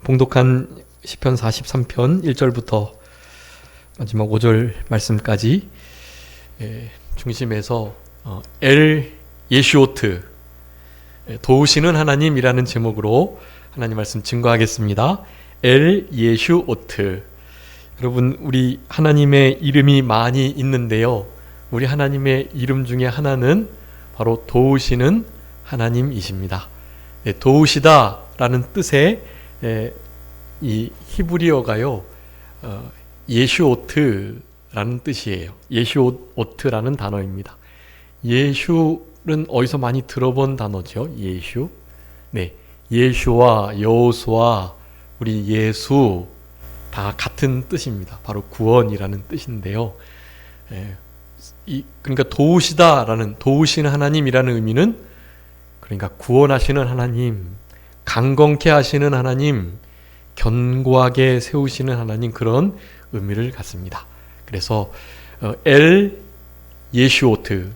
봉독한 시편 43편 1절부터 마지막 5절 말씀까지 중심에서 엘 예슈오트, 도우시는 하나님이라는 제목으로 하나님 말씀 증거하겠습니다. 엘 예슈오트. 여러분, 우리 하나님의 이름이 많이 있는데요, 우리 하나님의 이름 중에 하나는 바로 도우시는 하나님이십니다. 도우시다 라는 뜻의 이 히브리어가요, 예슈오트라는 뜻이에요. 예슈오트라는 단어입니다. 예슈는 어디서 많이 들어본 단어죠. 예슈. 예슈와 여호수아, 우리 예수 다 같은 뜻입니다. 바로 구원이라는 뜻인데요. 그러니까 도우시다라는, 도우시는 하나님이라는 의미는, 그러니까 구원하시는 하나님, 강건케 하시는 하나님, 견고하게 세우시는 하나님, 그런 의미를 갖습니다. 그래서 엘 예슈오트,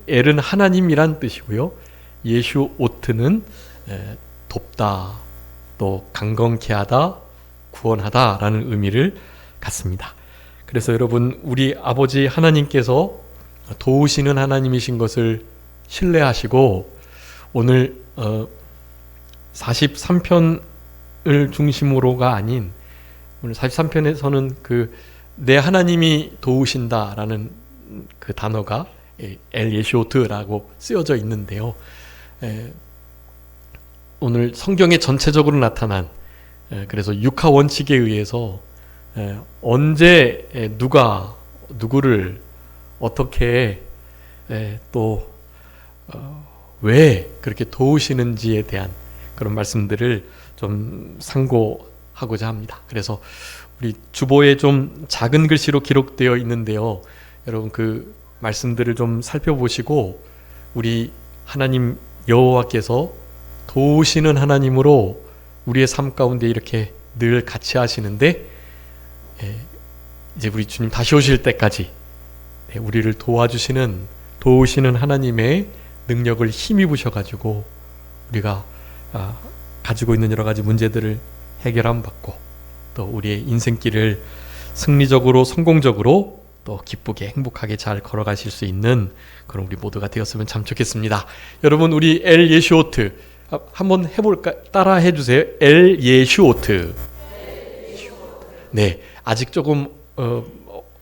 엘은 하나님이란 뜻이고요, 예슈오트는 돕다, 또 강건케 하다, 구원하다 라는 의미를 갖습니다. 그래서 여러분, 우리 아버지 하나님께서 도우시는 하나님이신 것을 신뢰하시고, 오늘 43편을 중심으로가 아닌, 오늘 43편에서는 내 하나님이 도우신다라는 그 단어가 엘 예슈오트라고 쓰여져 있는데요, 오늘 성경에 전체적으로 나타난, 그래서 육하 원칙에 의해서 언제 누가 누구를 어떻게 또 왜 그렇게 도우시는지에 대한 그런 말씀들을 좀 상고하고자 합니다. 그래서 우리 주보에 좀 작은 글씨로 기록되어 있는데요, 여러분 그 말씀들을 좀 살펴보시고, 우리 하나님 여호와께서 도우시는 하나님으로 우리의 삶 가운데 이렇게 늘 같이 하시는데, 이제 우리 주님 다시 오실 때까지 우리를 도우시는 하나님의 능력을 힘입으셔가지고 우리가 가지고 있는 여러 가지 문제들을 해결함 받고, 또 우리의 인생길을 승리적으로, 성공적으로, 또 기쁘게, 행복하게 잘 걸어가실 수 있는 그런 우리 모두가 되었으면 참 좋겠습니다. 여러분, 우리 엘 예슈오트 한번 해볼까? 따라 해주세요. 엘 예슈오트. 아직 조금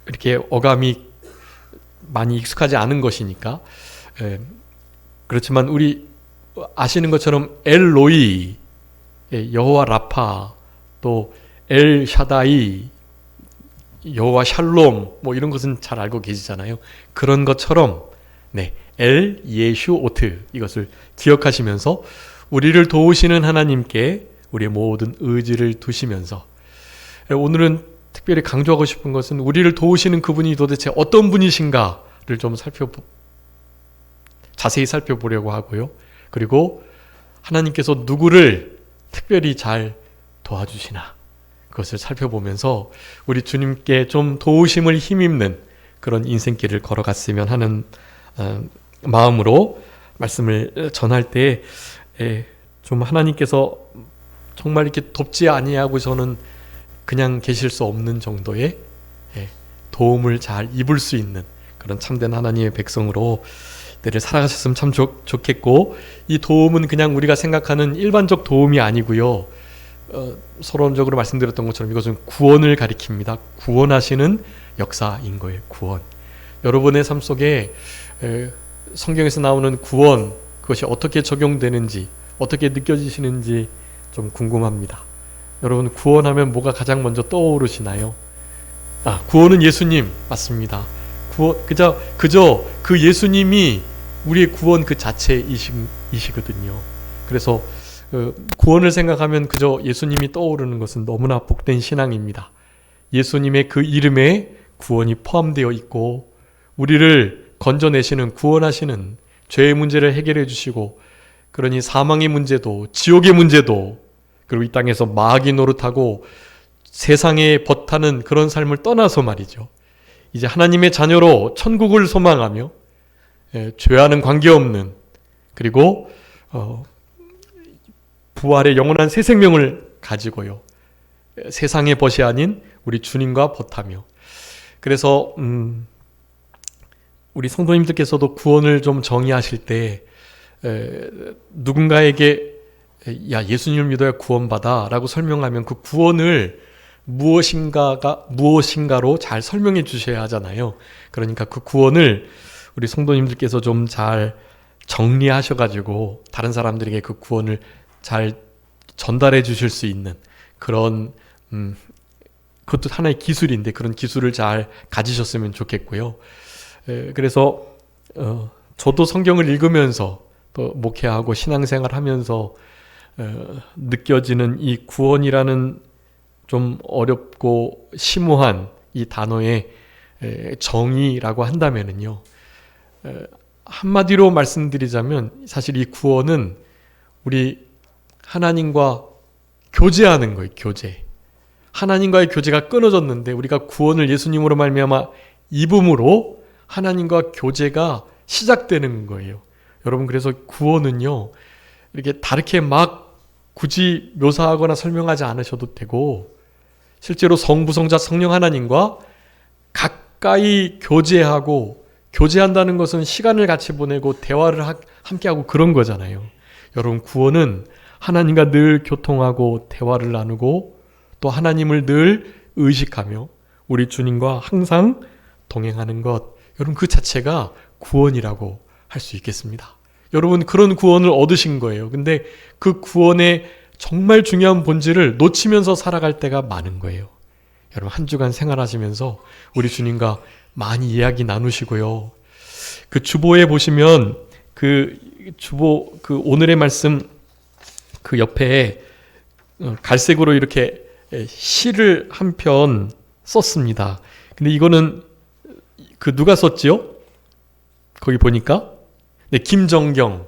이렇게 어감이 많이 익숙하지 않은 것이니까, 그렇지만 우리 아시는 것처럼 엘로이, 여호와 라파, 또 엘 샤다이, 여호와 샬롬, 뭐 이런 것은 잘 알고 계시잖아요. 그런 것처럼 엘 예슈오트, 이것을 기억하시면서 우리를 도우시는 하나님께 우리의 모든 의지를 두시면서, 오늘은 특별히 강조하고 싶은 것은 우리를 도우시는 그분이 도대체 어떤 분이신가를 좀 자세히 살펴보려고 하고요. 그리고 하나님께서 누구를 특별히 잘 도와주시나, 그것을 살펴보면서 우리 주님께 좀 도우심을 힘입는 그런 인생길을 걸어갔으면 하는 마음으로 말씀을 전할 때, 좀 하나님께서 정말 이렇게 돕지 아니하고서는 그냥 계실 수 없는 정도의 도움을 잘 입을 수 있는 그런 참된 하나님의 백성으로 때를 살아가셨으면 참 좋겠고, 이 도움은 그냥 우리가 생각하는 일반적 도움이 아니고요, 서론적으로 말씀드렸던 것처럼 이것은 구원을 가리킵니다. 구원하시는 역사인 거예요. 구원. 여러분의 삶 속에 성경에서 나오는 구원, 그것이 어떻게 적용되는지, 어떻게 느껴지시는지 좀 궁금합니다. 여러분, 구원하면 뭐가 가장 먼저 떠오르시나요? 구원은 예수님, 맞습니다. 그저 그 예수님이 우리의 구원 그 자체이시거든요. 그래서 구원을 생각하면 그저 예수님이 떠오르는 것은 너무나 복된 신앙입니다. 예수님의 그 이름에 구원이 포함되어 있고, 우리를 건져내시는, 구원하시는, 죄의 문제를 해결해 주시고, 그러니 사망의 문제도, 지옥의 문제도, 그리고 이 땅에서 마귀 노릇하고 세상에 버타는 그런 삶을 떠나서 말이죠, 이제 하나님의 자녀로 천국을 소망하며 죄와는 관계없는, 그리고 부활의 영원한 새 생명을 가지고요. 세상의 벗이 아닌 우리 주님과 벗하며. 그래서 우리 성도님들께서도 구원을 좀 정의하실 때 누군가에게 야, 예수님을 믿어야 구원받아 라고 설명하면 그 구원을 무엇인가로 잘 설명해 주셔야 하잖아요. 그러니까 그 구원을 우리 성도님들께서 좀 잘 정리하셔가지고 다른 사람들에게 그 구원을 잘 전달해 주실 수 있는 그런 그것도 하나의 기술인데 그런 기술을 잘 가지셨으면 좋겠고요. 그래서 저도 성경을 읽으면서 또 목회하고 신앙생활 하면서 느껴지는 이 구원이라는 좀 어렵고 심오한 이 단어의 정의라고 한다면은요, 한마디로 말씀드리자면 사실 이 구원은 우리 하나님과 교제하는 거예요. 교제. 하나님과의 교제가 끊어졌는데 우리가 구원을 예수님으로 말미암아 입음으로 하나님과 교제가 시작되는 거예요. 여러분, 그래서 구원은요, 이렇게 다르게 막 굳이 묘사하거나 설명하지 않으셔도 되고, 실제로 성부성자 성령 하나님과 가까이 교제한다는 것은 시간을 같이 보내고 대화를 함께하고 그런 거잖아요. 여러분, 구원은 하나님과 늘 교통하고 대화를 나누고 또 하나님을 늘 의식하며 우리 주님과 항상 동행하는 것, 여러분 그 자체가 구원이라고 할 수 있겠습니다. 여러분, 그런 구원을 얻으신 거예요. 근데 그 구원의 정말 중요한 본질을 놓치면서 살아갈 때가 많은 거예요. 여러분, 한 주간 생활하시면서 우리 주님과 많이 이야기 나누시고요. 그 주보에 보시면 그 오늘의 말씀 그 옆에 갈색으로 이렇게 시를 한 편 썼습니다. 근데 이거는 그 누가 썼지요? 거기 보니까 네, 김정경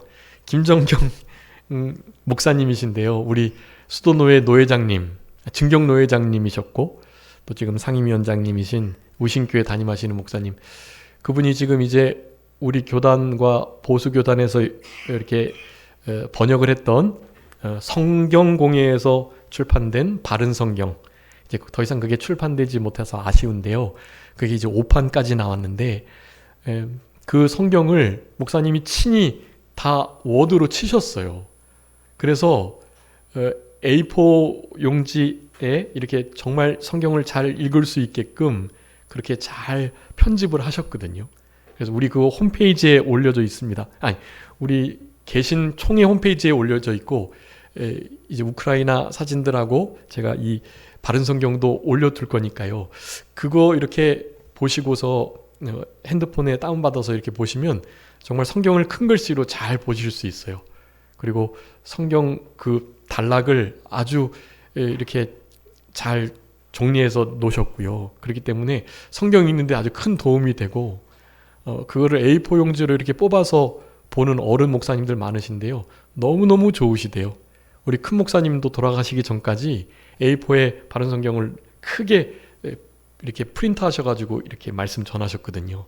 목사님이신데요. 우리 수도노회 노회장님, 증경 노회장님이셨고 또 지금 상임위원장님이신 우신교회 담임하시는 목사님, 그분이 지금 이제 우리 교단과 보수교단에서 이렇게 번역을 했던 성경공예에서 출판된 바른 성경, 이제 더 이상 그게 출판되지 못해서 아쉬운데요. 그게 이제 5판까지 나왔는데 그 성경을 목사님이 친히 다 워드로 치셨어요. 그래서 A4 용지에 이렇게 정말 성경을 잘 읽을 수 있게끔 그렇게 잘 편집을 하셨거든요. 그래서 우리 그 홈페이지에 올려져 있습니다. 아니, 우리 계신 총회 홈페이지에 올려져 있고 이제 우크라이나 사진들하고 제가 이 바른 성경도 올려둘 거니까요. 그거 이렇게 보시고서 핸드폰에 다운받아서 이렇게 보시면 정말 성경을 큰 글씨로 잘 보실 수 있어요. 그리고 성경 그 단락을 아주 이렇게 잘 정리해서 놓으셨고요. 그렇기 때문에 성경 읽는데 아주 큰 도움이 되고 그거를 A4 용지로 이렇게 뽑아서 보는 어른 목사님들 많으신데요. 너무너무 좋으시대요. 우리 큰 목사님도 돌아가시기 전까지 A4에 바른 성경을 크게 이렇게 프린트 하셔가지고 이렇게 말씀 전하셨거든요.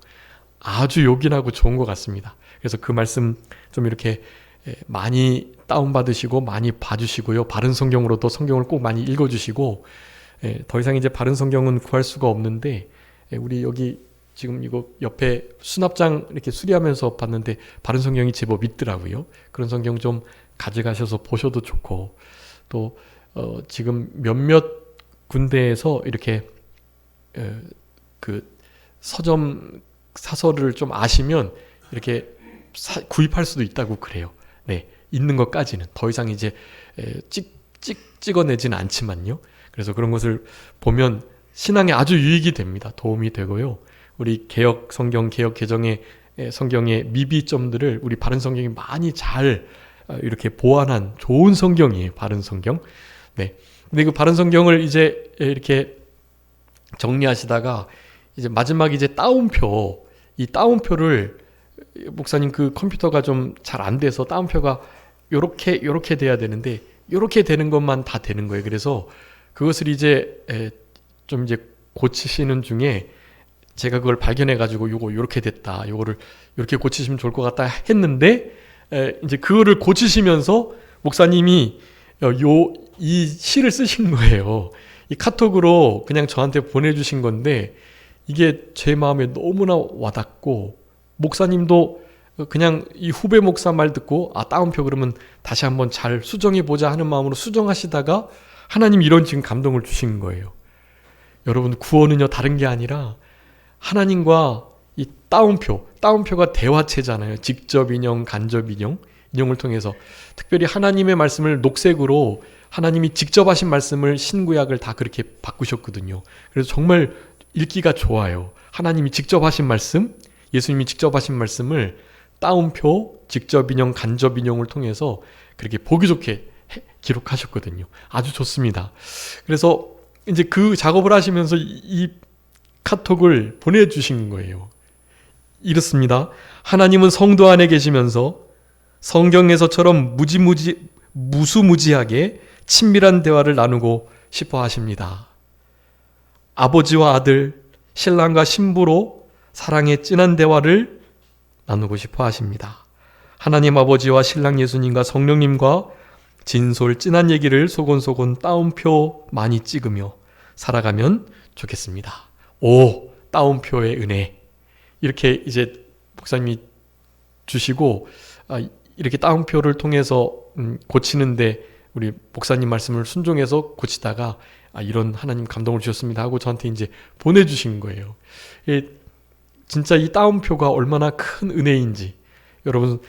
아주 요긴하고 좋은 것 같습니다. 그래서 그 말씀 좀 이렇게 많이 다운받으시고 많이 봐주시고요. 바른 성경으로도 성경을 꼭 많이 읽어주시고, 더 이상 이제 바른 성경은 구할 수가 없는데 우리 여기 지금 이거 옆에 수납장 이렇게 수리하면서 봤는데 바른 성경이 제법 있더라고요. 그런 성경 좀 가져가셔서 보셔도 좋고, 또 지금 몇몇 군데에서 이렇게 그 서점 사설을 좀 아시면 이렇게 구입할 수도 있다고 그래요. 네, 있는 것까지는 더 이상 이제 찍어내지는 않지만요. 그래서 그런 것을 보면 신앙에 아주 유익이 됩니다. 도움이 되고요. 우리 개역 성경, 개역 개정의 성경의 미비점들을 우리 바른 성경이 많이 잘 이렇게 보완한 좋은 성경이에요. 바른 성경. 네. 근데 그 바른 성경을 이제 이렇게 정리하시다가 이제 마지막 이제 이 따옴표를 목사님 그 컴퓨터가 좀 잘 안 돼서 따옴표가 요렇게 돼야 되는데 요렇게 되는 것만 다 되는 거예요. 그래서 그것을 이제 좀 이제 고치시는 중에 제가 그걸 발견해 가지고 요렇게 됐다. 요거를 요렇게 고치시면 좋을 것 같다 했는데 이제 그거를 고치시면서 목사님이 이 시를 쓰신 거예요. 이 카톡으로 그냥 저한테 보내주신 건데 이게 제 마음에 너무나 와닿고 목사님도 그냥 이 후배 목사 말 듣고 따옴표 그러면 다시 한번 잘 수정해보자 하는 마음으로 수정하시다가 하나님 이런 지금 감동을 주신 거예요. 여러분 구원은요 다른 게 아니라 하나님과 이 따옴표가 대화체잖아요. 직접 인용, 간접 인용을 통해서 특별히 하나님의 말씀을 녹색으로 하나님이 직접 하신 말씀을 신구약을 다 그렇게 바꾸셨거든요. 그래서 정말 읽기가 좋아요. 하나님이 직접 하신 말씀, 예수님이 직접 하신 말씀을 따옴표, 직접 인용, 간접 인용을 통해서 그렇게 보기 좋게 기록하셨거든요. 아주 좋습니다. 그래서 이제 그 작업을 하시면서 이 카톡을 보내주신 거예요. 이렇습니다. 하나님은 성도 안에 계시면서 성경에서처럼 무수무지하게 친밀한 대화를 나누고 싶어 하십니다. 아버지와 아들, 신랑과 신부로 사랑의 진한 대화를 나누고 싶어 하십니다. 하나님 아버지와 신랑 예수님과 성령님과 진솔 진한 얘기를 소곤소곤 따옴표 많이 찍으며 살아가면 좋겠습니다. 오, 따옴표의 은혜. 이렇게 이제 목사님이 주시고 이렇게 따옴표를 통해서 고치는데 우리 목사님 말씀을 순종해서 고치다가 이런 하나님 감동을 주셨습니다 하고 저한테 이제 보내주신 거예요. 진짜 이 따옴표가 얼마나 큰 은혜인지 여러분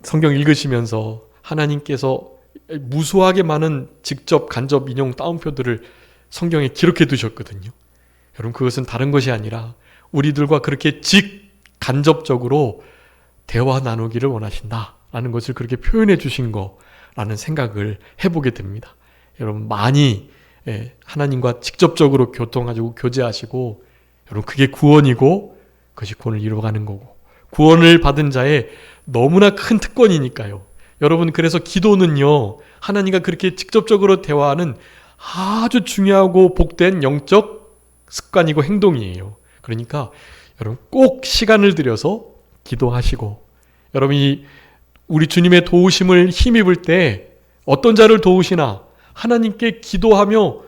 성경 읽으시면서 하나님께서 무수하게 많은 직접 간접 인용 따옴표들을 성경에 기록해 두셨거든요. 여러분 그것은 다른 것이 아니라 우리들과 그렇게 간접적으로 대화 나누기를 원하신다라는 것을 그렇게 표현해 주신 거라는 생각을 해보게 됩니다. 여러분 많이 하나님과 직접적으로 교통하시고 교제하시고 여러분 그게 구원이고 그것이 구원을 이루어가는 거고 구원을 받은 자의 너무나 큰 특권이니까요. 여러분 그래서 기도는요 하나님과 그렇게 직접적으로 대화하는 아주 중요하고 복된 영적 습관이고 행동이에요. 그러니까 여러분 꼭 시간을 들여서 기도하시고 여러분이 우리 주님의 도우심을 힘입을 때 어떤 자를 도우시나 하나님께 기도하며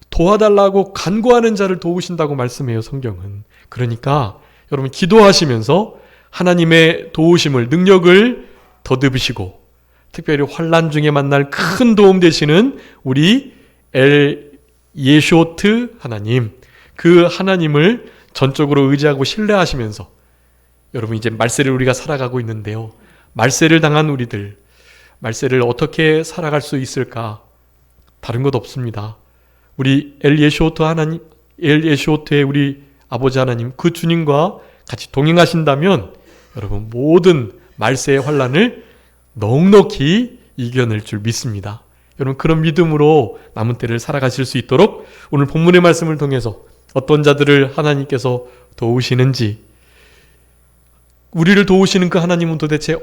도와달라고 간구하는 자를 도우신다고 말씀해요 성경은. 그러니까 여러분 기도하시면서 하나님의 도우심을 능력을 더듬으시고 특별히 환난 중에 만날 큰 도움 되시는 우리 엘 예쇼트 하나님 그 하나님을 전적으로 의지하고 신뢰하시면서 여러분 이제 말세를 우리가 살아가고 있는데요. 말세를 당한 우리들 말세를 어떻게 살아갈 수 있을까? 다른 것 없습니다. 우리 엘 예쇼트의 우리 아버지 하나님 그 주님과 같이 동행하신다면 여러분 모든 말세의 환난을 넉넉히 이겨낼 줄 믿습니다. 여러분 그런 믿음으로 남은 때를 살아가실 수 있도록 오늘 본문의 말씀을 통해서 어떤 자들을 하나님께서 도우시는지 우리를 도우시는 그 하나님은 도대체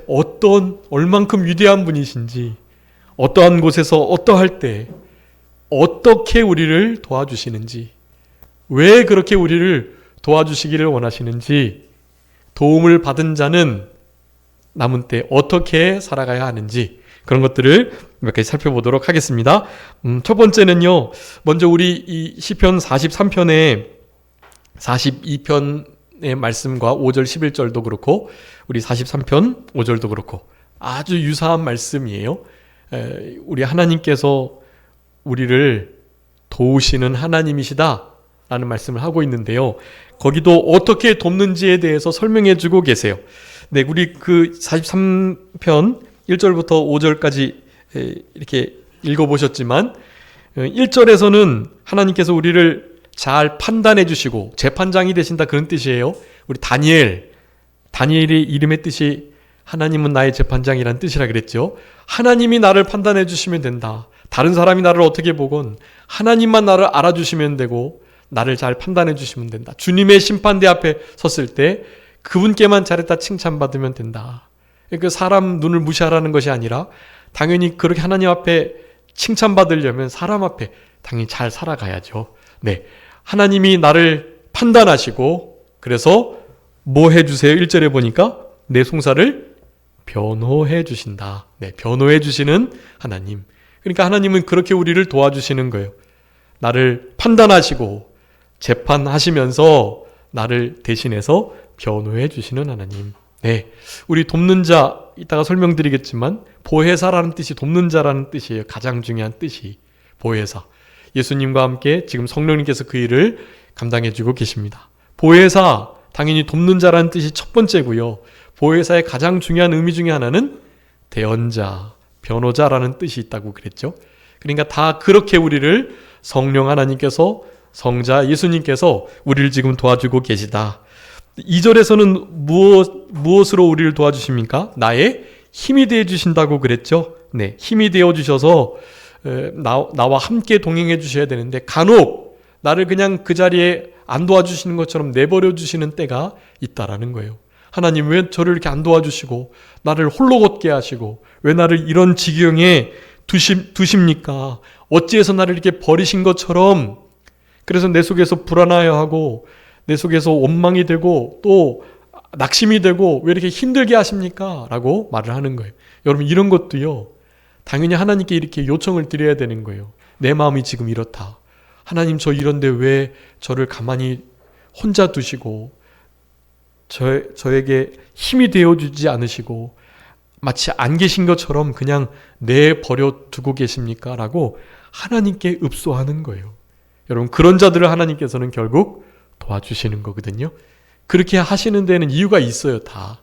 얼만큼 위대한 분이신지 어떠한 곳에서 어떠할 때 어떻게 우리를 도와주시는지 왜 그렇게 우리를 도와주시기를 원하시는지 도움을 받은 자는 남은 때 어떻게 살아가야 하는지 그런 것들을 몇 가지 살펴보도록 하겠습니다. 첫 번째는요. 먼저 우리 이 시편 43편의 42편의 말씀과 5절 11절도 그렇고 우리 43편 5절도 그렇고 아주 유사한 말씀이에요. 우리 하나님께서 우리를 도우시는 하나님이시다 라는 말씀을 하고 있는데요. 거기도 어떻게 돕는지에 대해서 설명해 주고 계세요. 네, 우리 그 43편 1절부터 5절까지 이렇게 읽어보셨지만 1절에서는 하나님께서 우리를 잘 판단해 주시고 재판장이 되신다 그런 뜻이에요. 우리 다니엘의 이름의 뜻이 하나님은 나의 재판장이란 뜻이라 그랬죠. 하나님이 나를 판단해 주시면 된다. 다른 사람이 나를 어떻게 보건 하나님만 나를 알아주시면 되고 나를 잘 판단해 주시면 된다. 주님의 심판대 앞에 섰을 때 그분께만 잘했다 칭찬받으면 된다. 그 사람 눈을 무시하라는 것이 아니라 당연히 그렇게 하나님 앞에 칭찬받으려면 사람 앞에 당연히 잘 살아가야죠. 네, 하나님이 나를 판단하시고 그래서 뭐 해주세요? 1절에 보니까 내 송사를 변호해 주신다. 네, 변호해 주시는 하나님. 그러니까 하나님은 그렇게 우리를 도와주시는 거예요. 나를 판단하시고 재판하시면서 나를 대신해서 변호해 주시는 하나님. 네, 우리 돕는 자 이따가 설명드리겠지만 보혜사라는 뜻이 돕는 자라는 뜻이에요. 가장 중요한 뜻이 보혜사. 예수님과 함께 지금 성령님께서 그 일을 감당해 주고 계십니다. 보혜사, 당연히 돕는 자라는 뜻이 첫 번째고요. 보혜사의 가장 중요한 의미 중에 하나는 대언자, 변호자라는 뜻이 있다고 그랬죠. 그러니까 다 그렇게 우리를 성령 하나님께서, 성자 예수님께서 우리를 지금 도와주고 계시다. 2절에서는 무엇으로 우리를 도와주십니까? 나의 힘이 되어 주신다고 그랬죠. 네, 힘이 되어 주셔서 나와 함께 동행해 주셔야 되는데 간혹 나를 그냥 그 자리에 안 도와주시는 것처럼 내버려 주시는 때가 있다라는 거예요. 하나님 왜 저를 이렇게 안 도와주시고 나를 홀로 걷게 하시고 왜 나를 이런 지경에 두십니까? 어찌해서 나를 이렇게 버리신 것처럼 그래서 내 속에서 불안해하고 내 속에서 원망이 되고 또 낙심이 되고 왜 이렇게 힘들게 하십니까? 라고 말을 하는 거예요. 여러분 이런 것도요. 당연히 하나님께 이렇게 요청을 드려야 되는 거예요. 내 마음이 지금 이렇다. 하나님 저 이런데 왜 저를 가만히 혼자 두시고 저에게 힘이 되어주지 않으시고 마치 안 계신 것처럼 그냥 내버려 두고 계십니까? 라고 하나님께 읍소하는 거예요. 여러분 그런 자들을 하나님께서는 결국 도와주시는 거거든요. 그렇게 하시는 데는 이유가 있어요. 다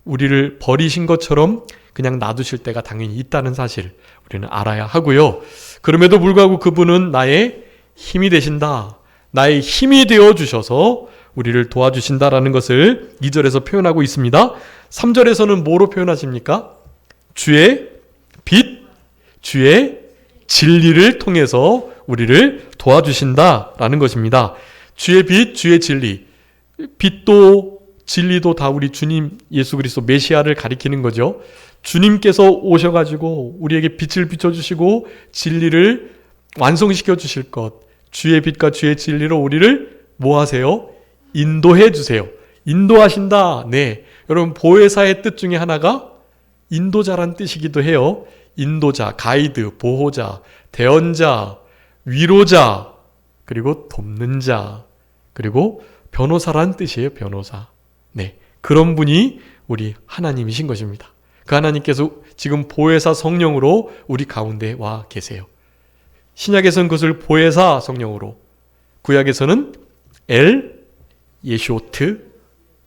우리를 버리신 것처럼 그냥 놔두실 때가 당연히 있다는 사실 우리는 알아야 하고요. 그럼에도 불구하고 그분은 나의 힘이 되신다. 나의 힘이 되어 주셔서 우리를 도와주신다라는 것을 2절에서 표현하고 있습니다. 3절에서는 뭐로 표현하십니까? 주의 빛, 주의 진리를 통해서 우리를 도와주신다라는 것입니다. 주의 빛, 주의 진리. 빛도 진리도 다 우리 주님 예수 그리스도 메시아를 가리키는 거죠. 주님께서 오셔가지고 우리에게 빛을 비춰주시고 진리를 완성시켜 주실 것. 주의 빛과 주의 진리로 우리를 뭐 하세요? 인도해 주세요. 인도하신다. 네. 여러분 보혜사의 뜻 중에 하나가 인도자란 뜻이기도 해요. 인도자, 가이드, 보호자, 대언자, 위로자, 그리고 돕는 자, 그리고 변호사란 뜻이에요. 변호사. 네. 그런 분이 우리 하나님이신 것입니다. 그 하나님께서 지금 보혜사 성령으로 우리 가운데 와 계세요. 신약에서는 그것을 보혜사 성령으로, 구약에서는 예쇼트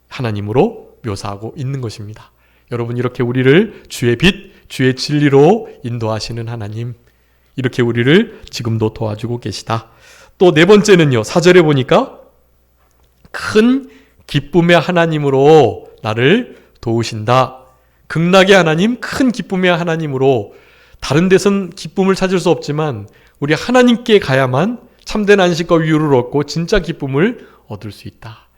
하나님으로 묘사하고 있는 것입니다. 여러분 이렇게 우리를 주의 빛, 주의 진리로 인도하시는 하나님, 이렇게 우리를 지금도 도와주고 계시다. 또 네 번째는요. 4절에 보니까 큰 기쁨의 하나님으로 나를 도우신다. 극락의 하나님, 큰 기쁨의 하나님으로. 다른 데선 기쁨을 찾을 수 없지만 우리 하나님께 가야만 참된 안식과 위로를 얻고 진짜 기쁨을 얻을 수 있다.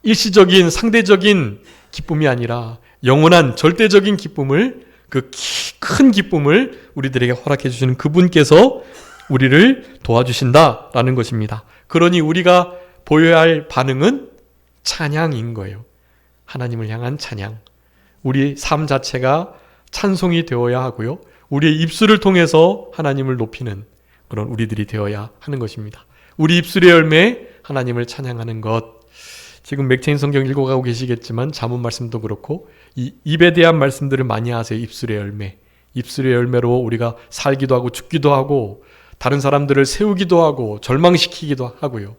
일시적인 상대적인 기쁨이 아니라 영원한 절대적인 기쁨을, 그 큰 기쁨을 우리들에게 허락해 주시는 그분께서 우리를 도와주신다라는 것입니다. 그러니 우리가 보여야 할 반응은 찬양인 거예요. 하나님을 향한 찬양. 우리 삶 자체가 찬송이 되어야 하고요. 우리의 입술을 통해서 하나님을 높이는 그런 우리들이 되어야 하는 것입니다. 우리 입술의 열매 하나님을 찬양하는 것. 지금 맥체인 성경 읽어가고 계시겠지만 잠언 말씀도 그렇고 이 입에 대한 말씀들을 많이 하세요. 입술의 열매. 입술의 열매로 우리가 살기도 하고 죽기도 하고 다른 사람들을 세우기도 하고 절망시키기도 하고요.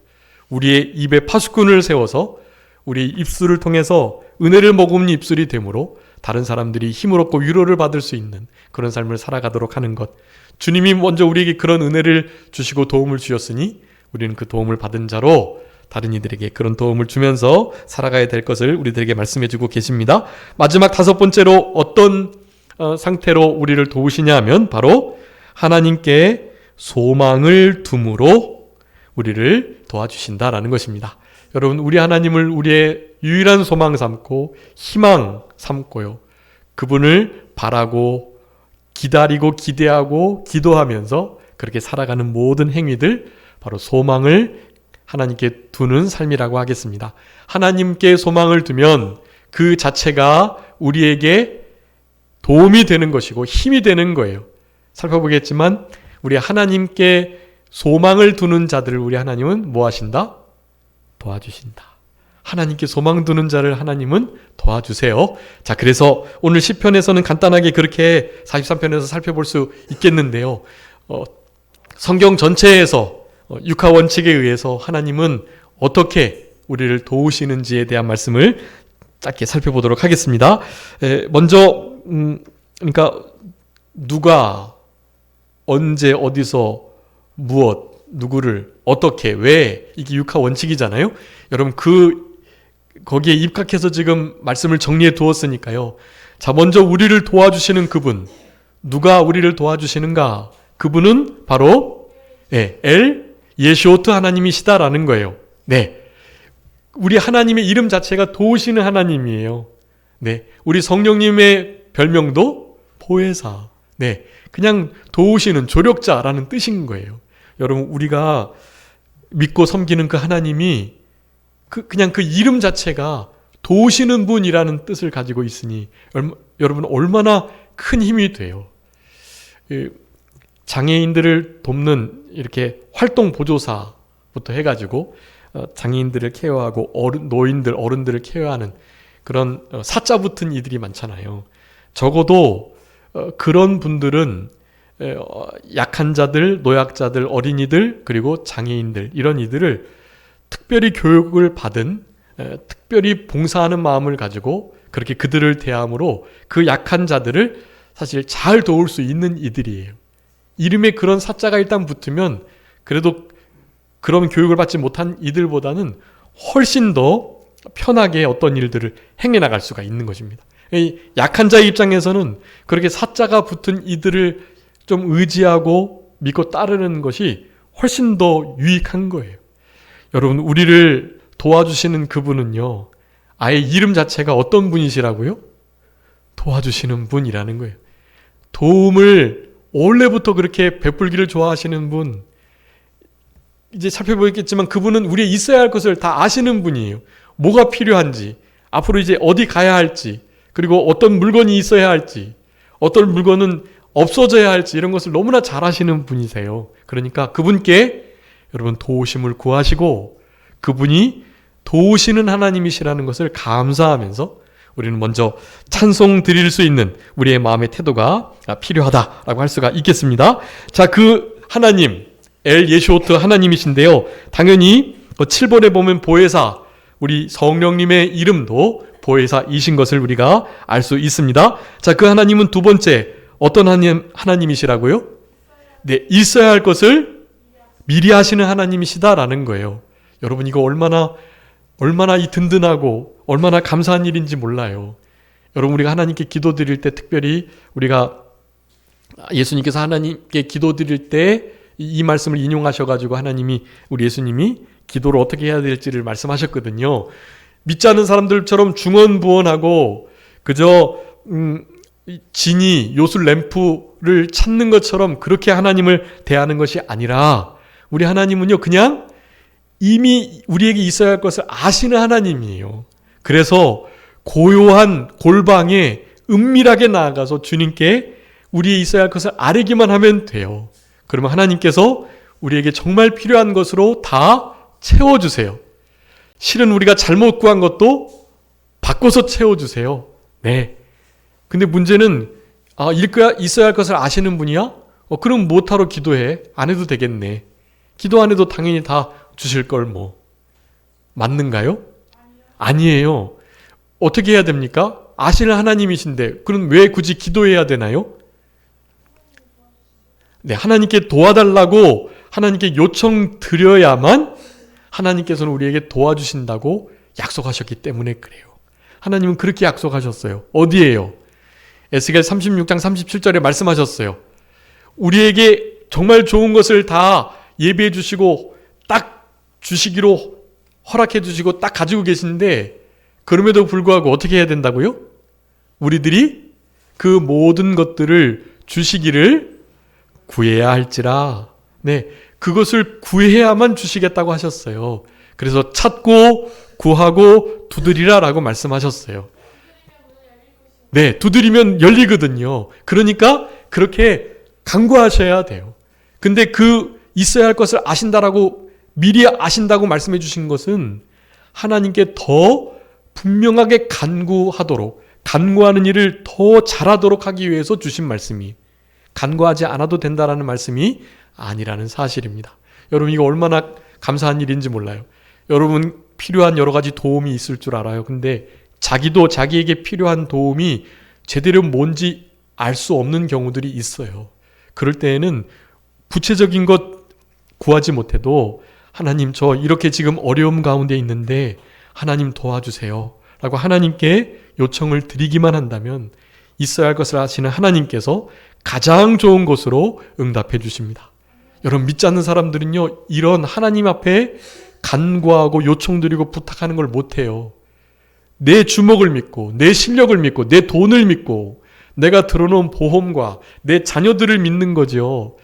우리의 입에 파수꾼을 세워서 우리 입술을 통해서 은혜를 머금는 입술이 되므로 다른 사람들이 힘을 얻고 위로를 받을 수 있는 그런 삶을 살아가도록 하는 것. 주님이 먼저 우리에게 그런 은혜를 주시고 도움을 주셨으니 우리는 그 도움을 받은 자로 다른 이들에게 그런 도움을 주면서 살아가야 될 것을 우리들에게 말씀해 주고 계십니다. 마지막 다섯 번째로 어떤 상태로 우리를 도우시냐 하면 바로 하나님께 소망을 둠으로 우리를 도와주신다라는 것입니다. 여러분 우리 하나님을 우리의 유일한 소망 삼고 희망 삼고요. 그분을 바라고 기다리고 기대하고 기도하면서 그렇게 살아가는 모든 행위들 바로 소망을 하나님께 두는 삶이라고 하겠습니다. 하나님께 소망을 두면 그 자체가 우리에게 도움이 되는 것이고 힘이 되는 거예요. 살펴보겠지만 우리 하나님께 소망을 두는 자들을 우리 하나님은 뭐 하신다? 도와주신다. 하나님께 소망 두는 자를 하나님은 도와주세요. 자, 그래서 오늘 시편에서는 간단하게 그렇게 43편에서 살펴볼 수 있겠는데요. 성경 전체에서 육하 원칙에 의해서 하나님은 어떻게 우리를 도우시는지에 대한 말씀을 짧게 살펴보도록 하겠습니다. 먼저 그러니까 누가 언제 어디서 무엇 누구를 어떻게 왜 이게 육하 원칙이잖아요. 여러분 거기에 입각해서 지금 말씀을 정리해 두었으니까요. 자, 먼저 우리를 도와주시는 그분, 누가 우리를 도와주시는가? 그분은 바로 엘 예시오트 하나님이시다라는 거예요. 네, 우리 하나님의 이름 자체가 도우시는 하나님이에요. 네, 우리 성령님의 별명도 보혜사. 네, 그냥 도우시는 조력자라는 뜻인 거예요. 여러분, 우리가 믿고 섬기는 그 하나님이 그냥 그 이름 자체가 도우시는 분이라는 뜻을 가지고 있으니 여러분 얼마나 큰 힘이 돼요. 장애인들을 돕는 이렇게 활동 보조사부터 해가지고 장애인들을 케어하고 어른들을 케어하는 그런 사자 붙은 이들이 많잖아요. 적어도 그런 분들은 약한 자들, 노약자들, 어린이들, 그리고 장애인들 이런 이들을 특별히 교육을 받은 특별히 봉사하는 마음을 가지고 그렇게 그들을 대함으로 그 약한 자들을 사실 잘 도울 수 있는 이들이에요. 이름에 그런 사자가 일단 붙으면 그래도 그런 교육을 받지 못한 이들보다는 훨씬 더 편하게 어떤 일들을 행해나갈 수가 있는 것입니다. 약한 자의 입장에서는 그렇게 사자가 붙은 이들을 좀 의지하고 믿고 따르는 것이 훨씬 더 유익한 거예요. 여러분, 우리를 도와주시는 그분은요, 아예 이름 자체가 어떤 분이시라고요? 도와주시는 분이라는 거예요. 도움을 원래부터 그렇게 베풀기를 좋아하시는 분, 이제 살펴보겠지만 그분은 우리의 있어야 할 것을 다 아시는 분이에요. 뭐가 필요한지, 앞으로 이제 어디 가야 할지, 그리고 어떤 물건이 있어야 할지, 어떤 물건은 없어져야 할지 이런 것을 너무나 잘 아시는 분이세요. 그러니까 그분께 여러분 도우심을 구하시고 그분이 도우시는 하나님이시라는 것을 감사하면서 우리는 먼저 찬송 드릴 수 있는 우리의 마음의 태도가 필요하다라고 할 수가 있겠습니다. 자, 그 하나님 엘 예시오트 하나님이신데요. 당연히 7번에 보면 보혜사, 우리 성령님의 이름도 보혜사이신 것을 우리가 알 수 있습니다. 자, 그 하나님은 두 번째 어떤 하나님이시라고요? 네, 있어야 할 것을 미리 하시는 하나님이시다라는 거예요. 여러분, 이거 얼마나 이 든든하고 얼마나 감사한 일인지 몰라요. 여러분, 우리가 하나님께 기도드릴 때 특별히 우리가 예수님께서 하나님께 기도드릴 때 이 말씀을 인용하셔가지고 우리 예수님이 기도를 어떻게 해야 될지를 말씀하셨거든요. 믿지 않는 사람들처럼 중언부언하고 그저 진이 요술 램프를 찾는 것처럼 그렇게 하나님을 대하는 것이 아니라 우리 하나님은요, 그냥 이미 우리에게 있어야 할 것을 아시는 하나님이에요. 그래서 고요한 골방에 은밀하게 나아가서 주님께 우리의 있어야 할 것을 아뢰기만 하면 돼요. 그러면 하나님께서 우리에게 정말 필요한 것으로 다 채워주세요. 실은 우리가 잘못 구한 것도 바꿔서 채워주세요. 네. 근데 문제는 있어야 할 것을 아시는 분이야? 그럼 못하러 기도해. 안 해도 되겠네. 기도 안 해도 당연히 다 주실 걸 뭐. 맞는가요? 아니에요. 어떻게 해야 됩니까? 아시는 하나님이신데 그럼 왜 굳이 기도해야 되나요? 네, 하나님께 도와달라고 하나님께 요청드려야만 하나님께서는 우리에게 도와주신다고 약속하셨기 때문에 그래요. 하나님은 그렇게 약속하셨어요. 어디에요? 에스겔 36장 37절에 말씀하셨어요. 우리에게 정말 좋은 것을 다 예비해 주시고 딱 주시기로 허락해 주시고 딱 가지고 계신데 그럼에도 불구하고 어떻게 해야 된다고요? 우리들이 그 모든 것들을 주시기를 구해야 할지라. 네, 그것을 구해야만 주시겠다고 하셨어요. 그래서 찾고 구하고 두드리라라고 말씀하셨어요. 네, 두드리면 열리거든요. 그러니까 그렇게 간구하셔야 돼요. 근데 그 있어야 할 것을 아신다라고 미리 아신다고 말씀해 주신 것은 하나님께 더 분명하게 간구하도록, 간구하는 일을 더 잘하도록 하기 위해서 주신 말씀이, 간구하지 않아도 된다라는 말씀이 아니라는 사실입니다. 여러분, 이거 얼마나 감사한 일인지 몰라요. 여러분 필요한 여러 가지 도움이 있을 줄 알아요. 근데 자기도 자기에게 필요한 도움이 제대로 뭔지 알 수 없는 경우들이 있어요. 그럴 때에는 구체적인 것 구하지 못해도 하나님, 저 이렇게 지금 어려움 가운데 있는데 하나님 도와주세요 라고 하나님께 요청을 드리기만 한다면 있어야 할 것을 아시는 하나님께서 가장 좋은 것으로 응답해 주십니다. 여러분, 믿지 않는 사람들은요, 이런 하나님 앞에 간구하고 요청드리고 부탁하는 걸 못해요. 내 주먹을 믿고, 내 실력을 믿고, 내 돈을 믿고, 내가 들어놓은 보험과 내 자녀들을 믿는 거죠.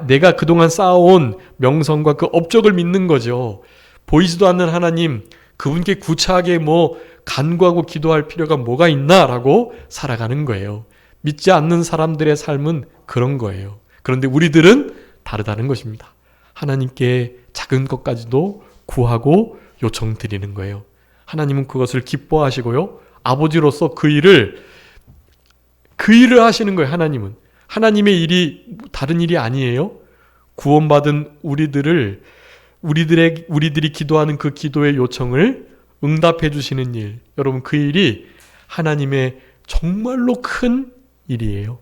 내가 그동안 쌓아온 명성과 그 업적을 믿는 거죠. 보이지도 않는 하나님, 그분께 구차하게 간구하고 기도할 필요가 뭐가 있나라고 살아가는 거예요. 믿지 않는 사람들의 삶은 그런 거예요. 그런데 우리들은 다르다는 것입니다. 하나님께 작은 것까지도 구하고 요청드리는 거예요. 하나님은 그것을 기뻐하시고요. 아버지로서 그 일을 하시는 거예요. 하나님은. 하나님의 일이 다른 일이 아니에요. 구원받은 우리들이 기도하는 그 기도의 요청을 응답해 주시는 일. 여러분, 그 일이 하나님의 정말로 큰 일이에요.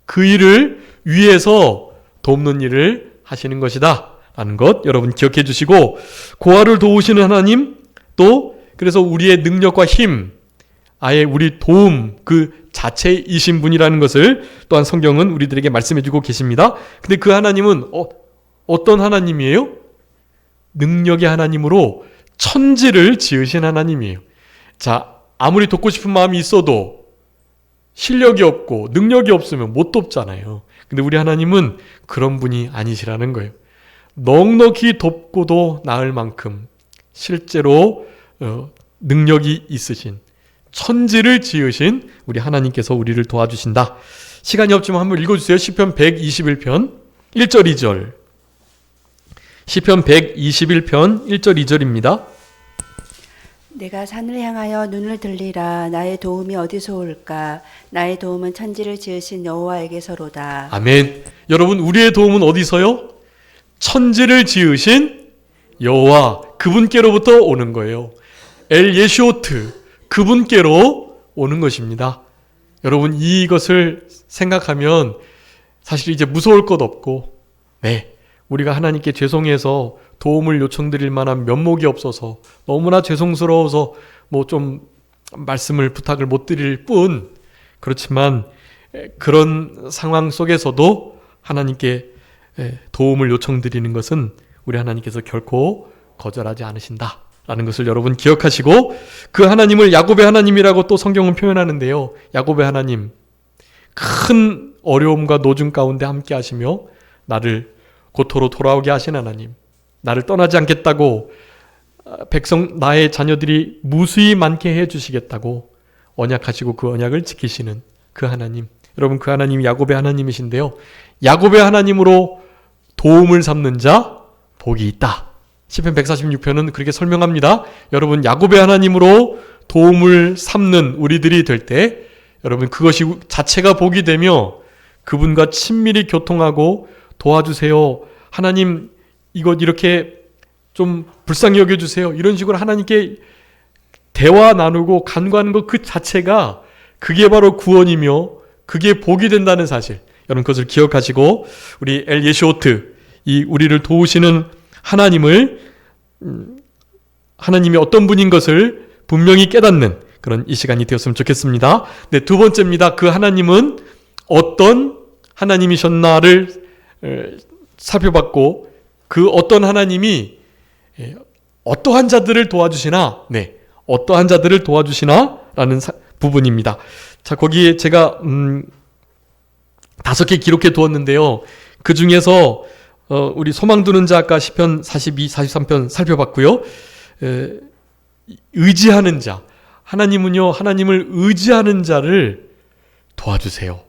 그 일을 위해서 돕는 일을 하시는 것이다 라는 것 여러분 기억해 주시고, 고아를 도우시는 하나님, 또 그래서 우리의 능력과 힘, 아예 우리 도움 그 자체이신 분이라는 것을 또한 성경은 우리들에게 말씀해 주고 계십니다. 근데 그 하나님은 어떤 하나님이에요? 능력의 하나님으로 천지를 지으신 하나님이에요. 자, 아무리 돕고 싶은 마음이 있어도 실력이 없고 능력이 없으면 못 돕잖아요. 근데 우리 하나님은 그런 분이 아니시라는 거예요. 넉넉히 돕고도 나을 만큼 실제로 능력이 있으신, 천지를 지으신 우리 하나님께서 우리를 도와주신다. 시간이 없지만 한번 읽어주세요. 시편 121편 1절 2절. 시편 121편 1절 2절입니다. 내가 산을 향하여 눈을 들리라. 나의 도움이 어디서 올까? 나의 도움은 천지를 지으신 여호와에게서로다. 아멘. 여러분, 우리의 도움은 어디서요? 천지를 지으신 여호와, 그분께로부터 오는 거예요. 엘 예시오트, 그분께로 오는 것입니다. 여러분, 이것을 생각하면 사실 이제 무서울 것 없고, 우리가 하나님께 죄송해서 도움을 요청드릴 만한 면목이 없어서 너무나 죄송스러워서 좀 말씀을 부탁을 못 드릴 뿐, 그렇지만 그런 상황 속에서도 하나님께 도움을 요청드리는 것은 우리 하나님께서 결코 거절하지 않으신다라는 것을 여러분 기억하시고, 그 하나님을 야곱의 하나님이라고 또 성경은 표현하는데요. 야곱의 하나님, 큰 어려움과 노중 가운데 함께 하시며 나를 고토로 돌아오게 하신 하나님, 나를 떠나지 않겠다고, 나의 자녀들이 무수히 많게 해주시겠다고 언약하시고 그 언약을 지키시는 그 하나님, 여러분, 그 하나님이 야곱의 하나님이신데요. 야곱의 하나님으로 도움을 삼는 자 복이 있다. 시편 146편은 그렇게 설명합니다. 여러분, 야곱의 하나님으로 도움을 삼는 우리들이 될 때 여러분, 그것이 자체가 복이 되며 그분과 친밀히 교통하고 도와주세요, 하나님 이것 이렇게 좀 불쌍히 여겨주세요, 이런 식으로 하나님께 대화 나누고 간구하는 것 그 자체가, 그게 바로 구원이며 그게 복이 된다는 사실, 여러분 그것을 기억하시고 우리 엘 예시오트, 이 우리를 도우시는 하나님을, 하나님이 어떤 분인 것을 분명히 깨닫는 그런 이 시간이 되었으면 좋겠습니다. 네, 두 번째입니다. 그 하나님은 어떤 하나님이셨나를 살펴봤고, 그 어떤 하나님이 어떠한 자들을 도와주시나, 어떠한 자들을 도와주시나 라는 부분입니다. 자, 거기에 제가 5개 기록해 두었는데요. 그 중에서 우리 소망 두는 자 아까 시편 42, 43편 살펴봤고요. 의지하는 자, 하나님은요, 하나님을 의지하는 자를 도와주세요.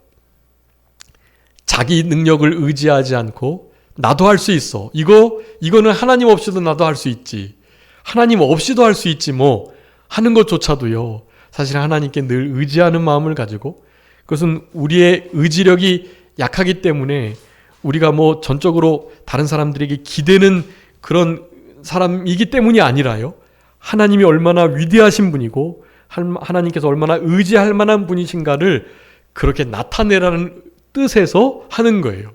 자기 능력을 의지하지 않고 나도 할 수 있어. 이거는 하나님 없이도 나도 할 수 있지. 하나님 없이도 할 수 있지 뭐 하는 것조차도요. 사실 하나님께 늘 의지하는 마음을 가지고 그것은 우리의 의지력이 약하기 때문에 우리가 뭐 전적으로 다른 사람들에게 기대는 그런 사람이기 때문이 아니라요. 하나님이 얼마나 위대하신 분이고 하나님께서 얼마나 의지할 만한 분이신가를 그렇게 나타내라는 뜻에서 하는 거예요.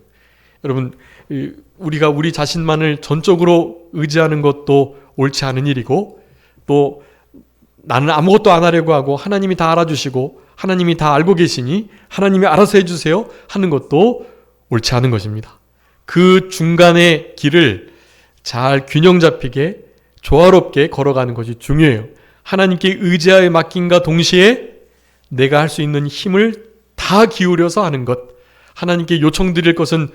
여러분, 우리가 우리 자신만을 전적으로 의지하는 것도 옳지 않은 일이고 또 나는 아무것도 안 하려고 하고 하나님이 다 알아주시고 하나님이 다 알고 계시니 하나님이 알아서 해주세요 하는 것도 옳지 않은 것입니다. 그 중간의 길을 잘 균형 잡히게 조화롭게 걸어가는 것이 중요해요. 하나님께 의지하여 맡김과 동시에 내가 할 수 있는 힘을 다 기울여서 하는 것, 하나님께 요청드릴 것은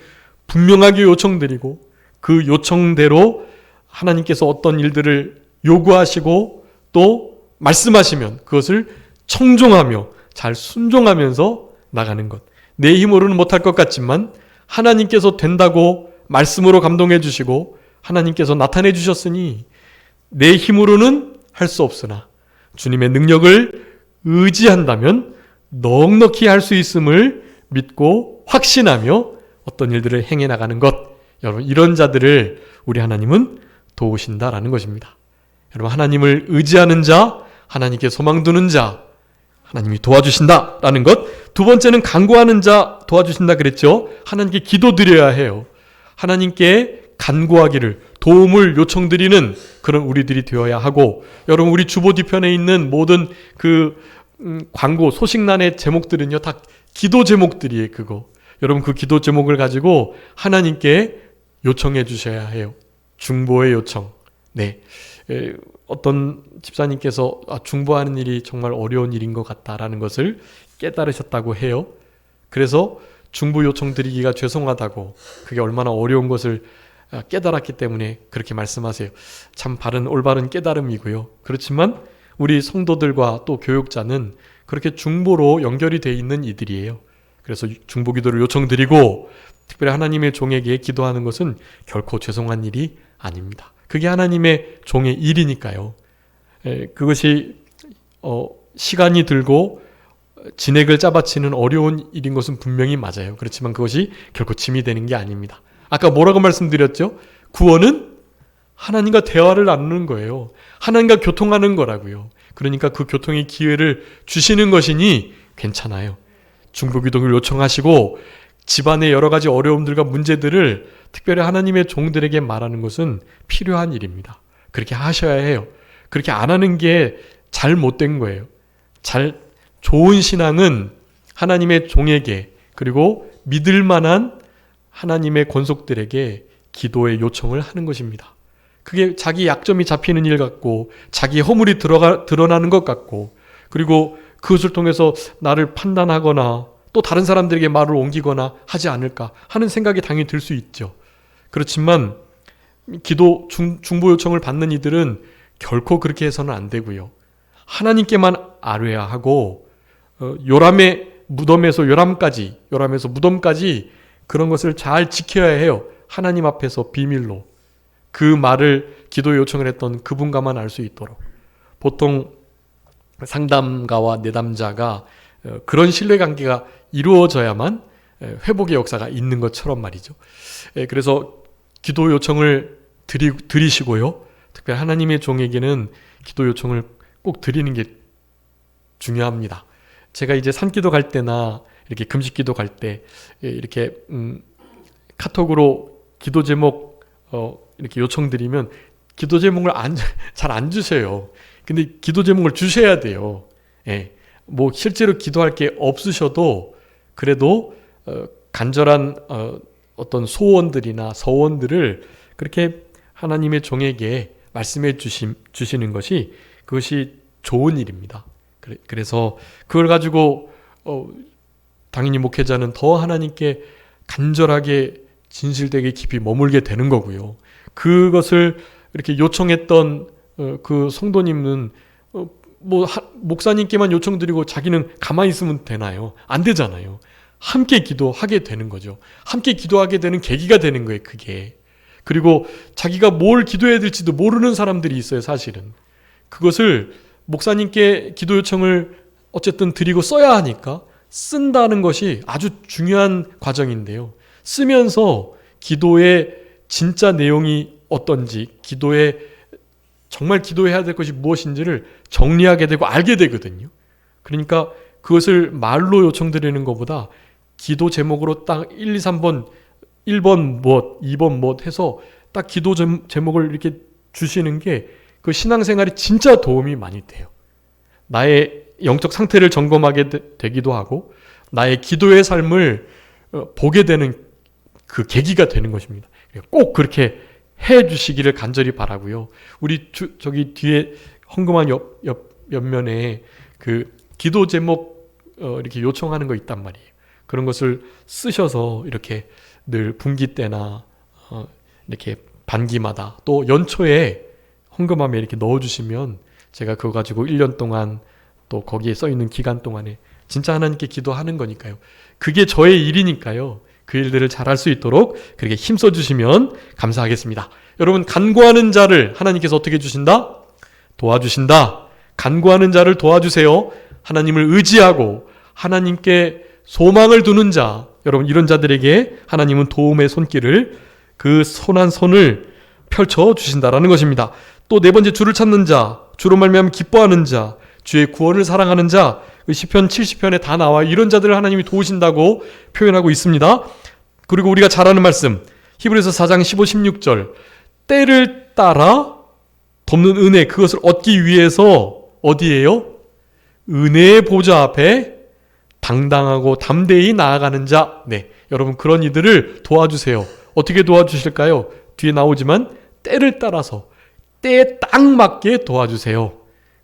분명하게 요청드리고 그 요청대로 하나님께서 어떤 일들을 요구하시고 또 말씀하시면 그것을 청종하며 잘 순종하면서 나가는 것. 내 힘으로는 못할 것 같지만 하나님께서 된다고 말씀으로 감동해 주시고 하나님께서 나타내 주셨으니 내 힘으로는 할 수 없으나 주님의 능력을 의지한다면 넉넉히 할 수 있음을 믿고 확신하며 어떤 일들을 행해 나가는 것. 여러분, 이런 자들을 우리 하나님은 도우신다라는 것입니다. 여러분, 하나님을 의지하는 자, 하나님께 소망 두는 자, 하나님이 도와주신다라는 것. 두 번째는 간구하는 자 도와주신다 그랬죠. 하나님께 기도드려야 해요. 하나님께 간구하기를, 도움을 요청드리는 그런 우리들이 되어야 하고, 여러분, 우리 주보 뒤편에 있는 모든 광고 소식란의 제목들은요 다 기도 제목들이에요. 그거 여러분, 그 기도 제목을 가지고 하나님께 요청해 주셔야 해요. 중보의 요청. 네, 어떤 집사님께서 중보하는 일이 정말 어려운 일인 것 같다라는 것을 깨달으셨다고 해요. 그래서 중보 요청 드리기가 죄송하다고, 그게 얼마나 어려운 것을 깨달았기 때문에 그렇게 말씀하세요. 참 올바른 깨달음이고요. 그렇지만 우리 성도들과 또 교육자는 그렇게 중보로 연결이 되어 있는 이들이에요. 그래서 중보 기도를 요청드리고 특별히 하나님의 종에게 기도하는 것은 결코 죄송한 일이 아닙니다. 그게 하나님의 종의 일이니까요. 그것이 시간이 들고 진액을 짜바치는 어려운 일인 것은 분명히 맞아요. 그렇지만 그것이 결코 짐이 되는 게 아닙니다. 아까 뭐라고 말씀드렸죠? 구원은 하나님과 대화를 나누는 거예요. 하나님과 교통하는 거라고요. 그러니까 그 교통의 기회를 주시는 것이니 괜찮아요. 중보 기도를 요청하시고 집안의 여러 가지 어려움들과 문제들을 특별히 하나님의 종들에게 말하는 것은 필요한 일입니다. 그렇게 하셔야 해요. 그렇게 안 하는 게 잘못된 거예요. 좋은 신앙은 하나님의 종에게 그리고 믿을 만한 하나님의 권속들에게 기도의 요청을 하는 것입니다. 그게 자기 약점이 잡히는 일 같고 자기 허물이 드러나는 것 같고 그리고 그것을 통해서 나를 판단하거나 또 다른 사람들에게 말을 옮기거나 하지 않을까 하는 생각이 당연히 들 수 있죠. 그렇지만 기도 중보 요청을 받는 이들은 결코 그렇게 해서는 안 되고요. 하나님께만 아뢰야 하고 요람의 무덤에서 요람에서 무덤까지 그런 것을 잘 지켜야 해요. 하나님 앞에서 비밀로. 그 말을 기도 요청을 했던 그분과만 알 수 있도록. 보통 상담가와 내담자가 그런 신뢰관계가 이루어져야만 회복의 역사가 있는 것처럼 말이죠. 그래서 기도 요청을 드리시고요. 특별히 하나님의 종에게는 기도 요청을 꼭 드리는 게 중요합니다. 제가 이제 산기도 갈 때나 이렇게 금식기도 갈 때 이렇게 카톡으로 기도 제목 이렇게 요청드리면 기도 제목을 잘 안 주세요. 근데 기도 제목을 주셔야 돼요. 예. 뭐 실제로 기도할 게 없으셔도 그래도 간절한 어떤 소원들이나 서원들을 그렇게 하나님의 종에게 말씀해 주시는 것이 그것이 좋은 일입니다. 그래서 그걸 가지고 당연히 목회자는 더 하나님께 간절하게 진실되게 깊이 머물게 되는 거고요. 그것을 이렇게 요청했던 그 성도님은 목사님께만 요청드리고 자기는 가만히 있으면 되나요? 안 되잖아요. 함께 기도하게 되는 거죠. 함께 기도하게 되는 계기가 되는 거예요, 그게. 그리고 자기가 뭘 기도해야 될지도 모르는 사람들이 있어요, 사실은. 그것을 목사님께 기도 요청을 어쨌든 드리고 써야 하니까 쓴다는 것이 아주 중요한 과정인데요. 쓰면서 기도의 진짜 내용이 어떤지, 기도에 정말 기도해야 될 것이 무엇인지를 정리하게 되고 알게 되거든요. 그러니까 그것을 말로 요청드리는 것보다 기도 제목으로 딱 1, 2, 3번 1번 뭐 2번 뭐 해서 딱 기도 제목을 이렇게 주시는 게 그 신앙생활에 진짜 도움이 많이 돼요. 나의 영적 상태를 점검하게 되기도 하고 나의 기도의 삶을 보게 되는 그 계기가 되는 것입니다. 꼭 그렇게 해 주시기를 간절히 바라고요. 우리 저기 뒤에 헌금한 옆면에 그 기도 제목 이렇게 요청하는 거 있단 말이에요. 그런 것을 쓰셔서 이렇게 늘 분기 때나 이렇게 반기마다 또 연초에 헌금함에 이렇게 넣어주시면 제가 그거 가지고 1년 동안 또 거기에 써 있는 기간 동안에 진짜 하나님께 기도하는 거니까요. 그게 저의 일이니까요. 그 일들을 잘할 수 있도록 그렇게 힘써 주시면 감사하겠습니다. 여러분, 간구하는 자를 하나님께서 어떻게 주신다? 도와주신다. 간구하는 자를 도와주세요. 하나님을 의지하고 하나님께 소망을 두는 자, 여러분 이런 자들에게 하나님은 도움의 손길을 그 손한 손을 펼쳐 주신다라는 것입니다. 또 네 번째, 주를 찾는 자, 주로 말미암아 기뻐하는 자, 주의 구원을 사랑하는 자, 시편 70편에 다 나와 이런 자들을 하나님이 도우신다고 표현하고 있습니다. 그리고 우리가 잘 아는 말씀 히브리서 4장 15, 16절 때를 따라 돕는 은혜, 그것을 얻기 위해서 어디에요? 은혜의 보좌 앞에 당당하고 담대히 나아가는 자. 네, 여러분 그런 이들을 도와주세요. 어떻게 도와주실까요? 뒤에 나오지만 때를 따라서 때에 딱 맞게 도와주세요.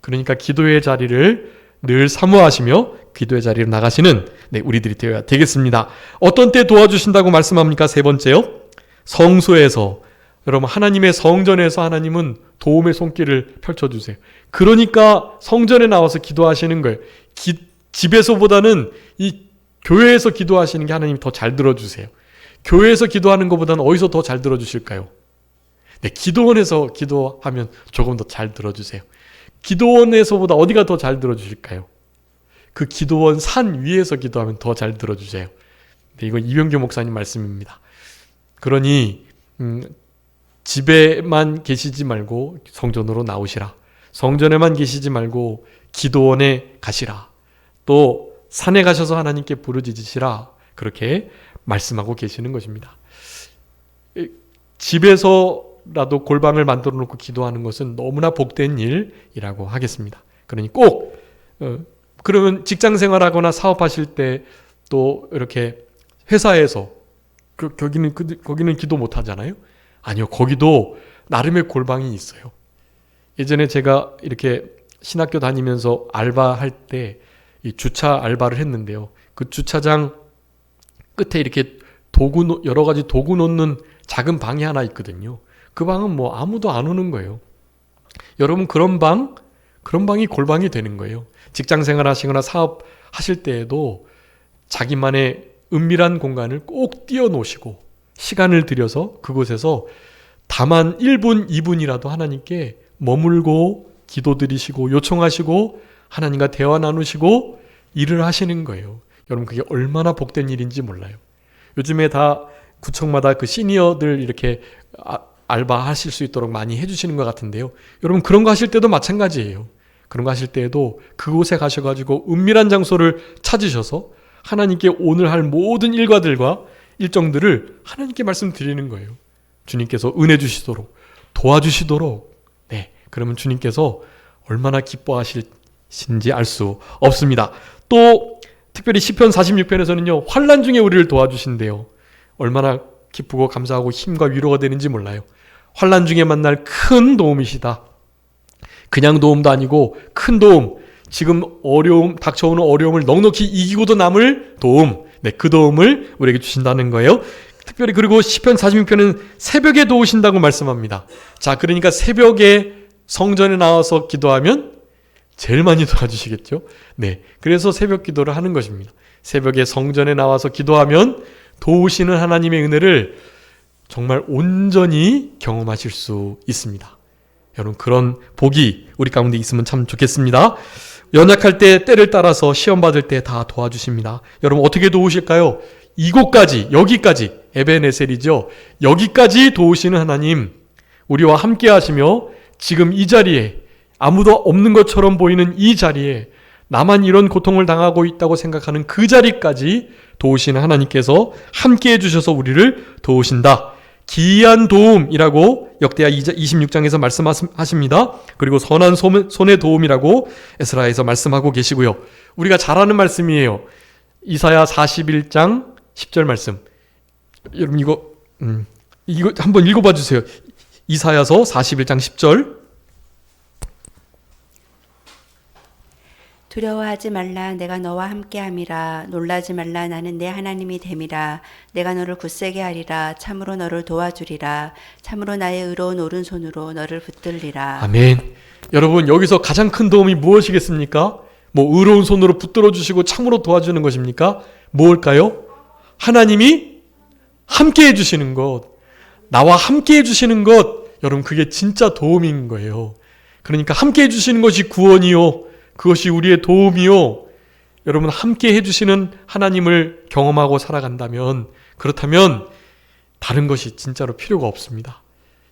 그러니까 기도의 자리를 늘 사모하시며 기도의 자리로 나가시는 우리들이 되어야 되겠습니다. 어떤 때 도와주신다고 말씀합니까? 세 번째요. 성소에서, 여러분 하나님의 성전에서 하나님은 도움의 손길을 펼쳐주세요. 그러니까 성전에 나와서 기도하시는 거예요. 집에서보다는 이 교회에서 기도하시는 게 하나님이 더 잘 들어주세요. 교회에서 기도하는 것보다는 어디서 더 잘 들어주실까요? 네, 기도원에서 기도하면 조금 더 잘 들어주세요. 기도원에서보다 어디가 더 잘 들어주실까요? 그 기도원 산 위에서 기도하면 더 잘 들어주세요. 네, 이건 이병규 목사님 말씀입니다. 그러니 집에만 계시지 말고 성전으로 나오시라. 성전에만 계시지 말고 기도원에 가시라. 또 산에 가셔서 하나님께 부르짖으시라. 그렇게 말씀하고 계시는 것입니다. 집에서라도 골방을 만들어 놓고 기도하는 것은 너무나 복된 일이라고 하겠습니다. 그러니 꼭 그러면 직장 생활하거나 사업하실 때 또 이렇게 회사에서 거기는 기도 못 하잖아요. 아니요, 거기도 나름의 골방이 있어요. 예전에 제가 이렇게 신학교 다니면서 알바할 때 이 주차 알바를 했는데요. 그 주차장 끝에 이렇게 여러 가지 도구 놓는 작은 방이 하나 있거든요. 그 방은 뭐 아무도 안 오는 거예요. 여러분 그런 방이 골방이 되는 거예요. 직장 생활 하시거나 사업 하실 때에도 자기만의 은밀한 공간을 꼭 띄워 놓으시고 시간을 들여서 그곳에서 다만 1분, 2분이라도 하나님께 머물고 기도드리시고 요청하시고 하나님과 대화 나누시고 일을 하시는 거예요. 여러분 그게 얼마나 복된 일인지 몰라요. 요즘에 다 구청마다 그 시니어들 이렇게 알바하실 수 있도록 많이 해주시는 것 같은데요. 여러분 그런 거 하실 때도 마찬가지예요. 그런 거 하실 때에도 그곳에 가셔가지고 은밀한 장소를 찾으셔서 하나님께 오늘 할 모든 일과들과 일정들을 하나님께 말씀드리는 거예요. 주님께서 은혜 주시도록 도와주시도록. 네, 그러면 주님께서 얼마나 기뻐하실지 알 수 없습니다. 또 특별히 시편 46편에서는요. 환난 중에 우리를 도와주신대요. 얼마나 기쁘고 감사하고 힘과 위로가 되는지 몰라요. 환난 중에 만날 큰 도움이시다. 그냥 도움도 아니고 큰 도움, 지금 닥쳐오는 어려움을 넉넉히 이기고도 남을 도움, 네, 그 도움을 우리에게 주신다는 거예요. 특별히 그리고 시편 46편은 새벽에 도우신다고 말씀합니다. 자, 그러니까 새벽에 성전에 나와서 기도하면 제일 많이 도와주시겠죠. 네, 그래서 새벽 기도를 하는 것입니다. 새벽에 성전에 나와서 기도하면 도우시는 하나님의 은혜를 정말 온전히 경험하실 수 있습니다. 여러분, 그런 복이 우리 가운데 있으면 참 좋겠습니다. 연약할 때, 때를 따라서 시험 받을 때 다 도와주십니다. 여러분, 어떻게 도우실까요? 이곳까지, 여기까지, 에베네셀이죠. 여기까지 도우시는 하나님, 우리와 함께 하시며 지금 이 자리에, 아무도 없는 것처럼 보이는 이 자리에 나만 이런 고통을 당하고 있다고 생각하는 그 자리까지 도우시는 하나님께서 함께 해주셔서 우리를 도우신다. 기이한 도움이라고 역대하 26장에서 말씀하십니다. 그리고 선한 손의 도움이라고 에스라에서 말씀하고 계시고요. 우리가 잘 아는 말씀이에요. 이사야 41장 10절 말씀. 여러분 이거 한번 읽어봐 주세요. 이사야서 41장 10절. 두려워하지 말라. 내가 너와 함께함이라. 놀라지 말라. 나는 내 하나님이 됨이라. 내가 너를 굳세게 하리라. 참으로 너를 도와주리라. 참으로 나의 의로운 오른손으로 너를 붙들리라. 아멘. 여러분, 여기서 가장 큰 도움이 무엇이겠습니까? 뭐 의로운 손으로 붙들어 주시고 참으로 도와주는 것입니까? 뭘까요? 하나님이 함께 해주시는 것, 나와 함께 해주시는 것, 여러분 그게 진짜 도움인 거예요. 그러니까 함께 해주시는 것이 구원이요, 그것이 우리의 도움이요. 여러분, 함께 해주시는 하나님을 경험하고 살아간다면, 그렇다면 다른 것이 진짜로 필요가 없습니다.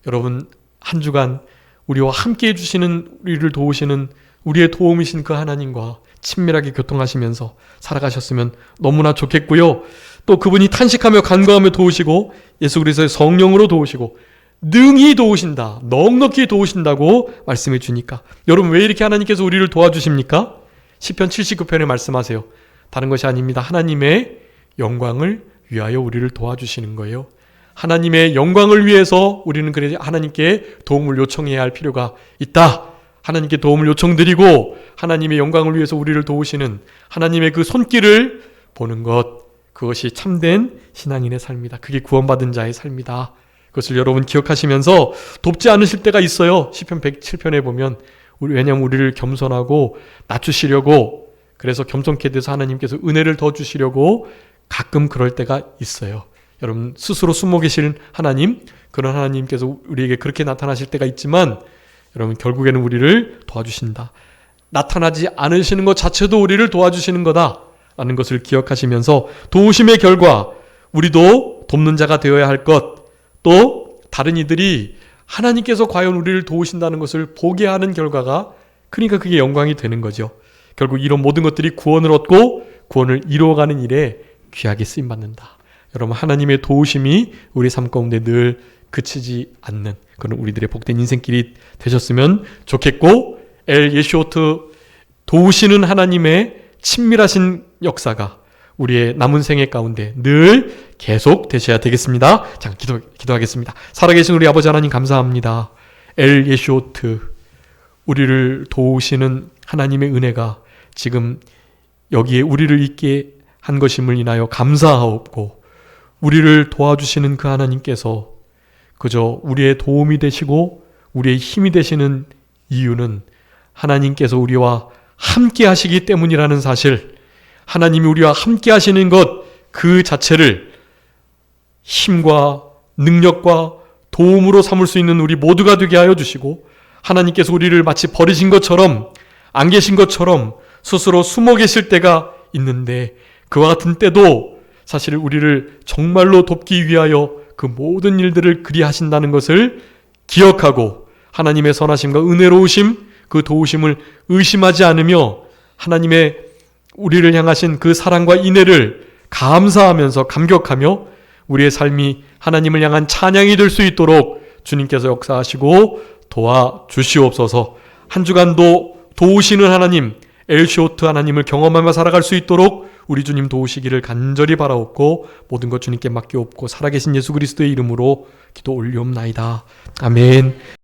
여러분, 한 주간 우리와 함께 해주시는, 우리를 도우시는 우리의 도움이신 그 하나님과 친밀하게 교통하시면서 살아가셨으면 너무나 좋겠고요. 또 그분이 탄식하며 간구하며 도우시고 예수 그리스도의 성령으로 도우시고 능히 도우신다, 넉넉히 도우신다고 말씀해 주니까, 여러분 왜 이렇게 하나님께서 우리를 도와주십니까? 시편 79편에 말씀하세요. 다른 것이 아닙니다. 하나님의 영광을 위하여 우리를 도와주시는 거예요. 하나님의 영광을 위해서 우리는 그래서 하나님께 도움을 요청해야 할 필요가 있다. 하나님께 도움을 요청드리고 하나님의 영광을 위해서 우리를 도우시는 하나님의 그 손길을 보는 것, 그것이 참된 신앙인의 삶이다. 그게 구원받은 자의 삶이다. 그것을 여러분 기억하시면서 돕지 않으실 때가 있어요. 시편 107편에 보면 왜냐하면 우리를 겸손하고 낮추시려고, 그래서 겸손케 돼서 하나님께서 은혜를 더 주시려고 가끔 그럴 때가 있어요. 여러분 스스로 숨어 계실 하나님, 그런 하나님께서 우리에게 그렇게 나타나실 때가 있지만 여러분 결국에는 우리를 도와주신다. 나타나지 않으시는 것 자체도 우리를 도와주시는 거다라는 것을 기억하시면서 도우심의 결과 우리도 돕는 자가 되어야 할 것, 또 다른 이들이 하나님께서 과연 우리를 도우신다는 것을 보게 하는 결과가, 그러니까 그게 영광이 되는 거죠. 결국 이런 모든 것들이 구원을 얻고 구원을 이루어가는 일에 귀하게 쓰임받는다. 여러분 하나님의 도우심이 우리 삶 가운데 늘 그치지 않는 그런 우리들의 복된 인생길이 되셨으면 좋겠고, 엘 예시오트 도우시는 하나님의 친밀하신 역사가 우리의 남은 생애 가운데 늘 계속 되셔야 되겠습니다. 자, 기도하겠습니다. 살아계신 우리 아버지 하나님 감사합니다. 엘 예시오트, 우리를 도우시는 하나님의 은혜가 지금 여기에 우리를 있게 한 것임을 인하여 감사하옵고, 우리를 도와주시는 그 하나님께서 그저 우리의 도움이 되시고 우리의 힘이 되시는 이유는 하나님께서 우리와 함께 하시기 때문이라는 사실, 하나님이 우리와 함께 하시는 것 그 자체를 힘과 능력과 도움으로 삼을 수 있는 우리 모두가 되게 하여 주시고, 하나님께서 우리를 마치 버리신 것처럼, 안 계신 것처럼 스스로 숨어 계실 때가 있는데, 그와 같은 때도 사실 우리를 정말로 돕기 위하여 그 모든 일들을 그리 하신다는 것을 기억하고 하나님의 선하심과 은혜로우심, 그 도우심을 의심하지 않으며 하나님의 우리를 향하신 그 사랑과 인애를 감사하면서 감격하며 우리의 삶이 하나님을 향한 찬양이 될 수 있도록 주님께서 역사하시고 도와주시옵소서. 한 주간도 도우시는 하나님, 엘시오트 하나님을 경험하며 살아갈 수 있도록 우리 주님 도우시기를 간절히 바라옵고 모든 것 주님께 맡겨옵고 살아계신 예수 그리스도의 이름으로 기도 올리옵나이다. 아멘.